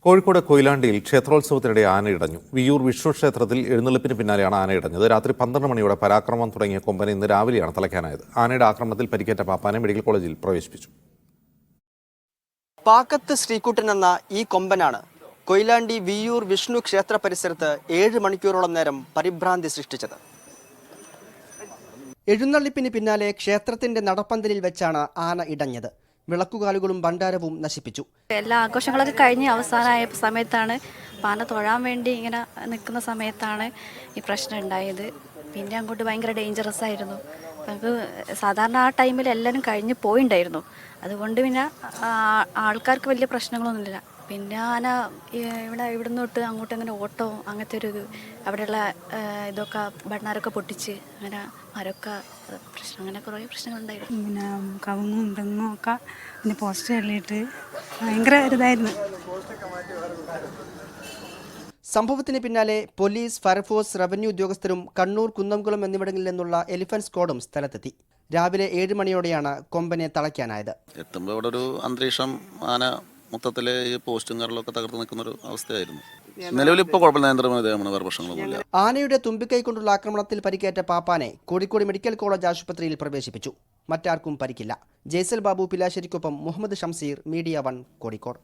കോഴിക്കോട് കൊയിലാണ്ടിയിൽ ക്ഷേത്രോത്സവത്തിനിടെ ആനയിടഞ്ഞു. വിയ്യൂർ വിഷ്ണു ക്ഷേത്രത്തിൽ എഴുന്നള്ളിപ്പിന് പിന്നാലെയാണ് ആനയിടഞ്ഞത്. രാത്രി 12 മണിയോടെ പരാക്രമം തുടങ്ങിയ കൊമ്പനെ ഇന്ന് രാവിലെയാണ് തലയ്ക്കാനായത്. ആനയുടെ ആക്രമണത്തിൽ പരിക്കേറ്റ പാപ്പാനെ മെഡിക്കൽ കോളേജിൽ പ്രവേശിപ്പിച്ചു. പാക്കത്ത് ശ്രീകുട്ടൻ എന്ന ഈ കൊമ്പനാണ് കൊയിലാണ്ടി വിയ്യൂർ വിഷ്ണു ക്ഷേത്ര പരിസരത്ത് 7 മണിക്കൂറോളം നേരം പരിഭ്രാന്തി സൃഷ്ടിച്ചത്. എഴുന്നള്ളിപ്പിന് പിന്നാലെ ക്ഷേത്രത്തിന്റെ നടപ്പന്തലിൽ വെച്ചാണ് ആന ഇടഞ്ഞത്. വിളക്കുകാലുകളും ഭണ്ഡാരവും നശിപ്പിച്ചു. എല്ലാ ആഘോഷങ്ങളൊക്കെ കഴിഞ്ഞ് അവസാനമായ സമയത്താണ് ആന തൊഴാൻ വേണ്ടി ഇങ്ങനെ നിൽക്കുന്ന സമയത്താണ് ഈ പ്രശ്നം ഉണ്ടായത്. പിന്നെ അങ്ങോട്ട് ഭയങ്കര ഡേഞ്ചറസ് ആയിരുന്നു. നമുക്ക് സാധാരണ ആ ടൈമിൽ എല്ലാവരും കഴിഞ്ഞ് പോയിണ്ടായിരുന്നു. അതുകൊണ്ട് പിന്നെ ആൾക്കാർക്ക് വലിയ പ്രശ്നങ്ങളൊന്നുമില്ല. പിന്നെ ആന ഇവിടുന്ന് തൊട്ട് അങ്ങോട്ട് അങ്ങനെ ഓട്ടോ അങ്ങനത്തെ ഒരു അവിടെയുള്ള ഇതൊക്കെ ഭണ്ണാരൊക്കെ പൊട്ടിച്ച് അങ്ങനെ മരമൊക്കെ പ്രശ്നം അങ്ങനെ കുറേ പ്രശ്നങ്ങളുണ്ടായിരുന്നു. പിന്നെ കവുങ്ങും തെങ്ങും ഒക്കെ പിന്നെ പോസ്റ്റ് തള്ളിയിട്ട് ഭയങ്കര ഇതായിരുന്നു. സംഭവത്തിന് പിന്നാലെ പോലീസ്, ഫയർഫോഴ്സ്, റവന്യൂ ഉദ്യോഗസ്ഥരും കണ്ണൂർ, കുന്നംകുളം എന്നിവിടങ്ങളിൽ നിന്നുള്ള എലിഫന്റ് സ്ക്വാഡും സ്ഥലത്തെത്തി. രാവിലെ 7 മണിയോടെയാണ് കൊമ്പനെ തളയ്ക്കാനായത്. എത്തുമ്പോൾ ഇവിടെ ഒരു അന്തരീക്ഷം ആന മൊത്തത്തിലെ ഈ പോസ്റ്റും കരളൊക്കെ തകർത്ത് നിൽക്കുന്ന ഒരു അവസ്ഥയായിരുന്നു. നിലവിൽ ഇപ്പോൾ കുഴപ്പമില്ല, വേറെ പ്രശ്നങ്ങളൊന്നുമില്ല. ആനയുടെ തുമ്പിക്കൈ കൊണ്ടുള്ള ആക്രമണത്തിൽ പരിക്കേറ്റ പാപ്പാനെ കോഴിക്കോട് മെഡിക്കൽ കോളേജ് ആശുപത്രിയിൽ പ്രവേശിപ്പിച്ചു. മറ്റാർക്കും പരിക്കില്ല. ജയ്സൽ ബാബു പിലാശ്ശേരിക്കൊപ്പം മുഹമ്മദ് ഷംസീർ, മീഡിയ 1, കോഴിക്കോട്.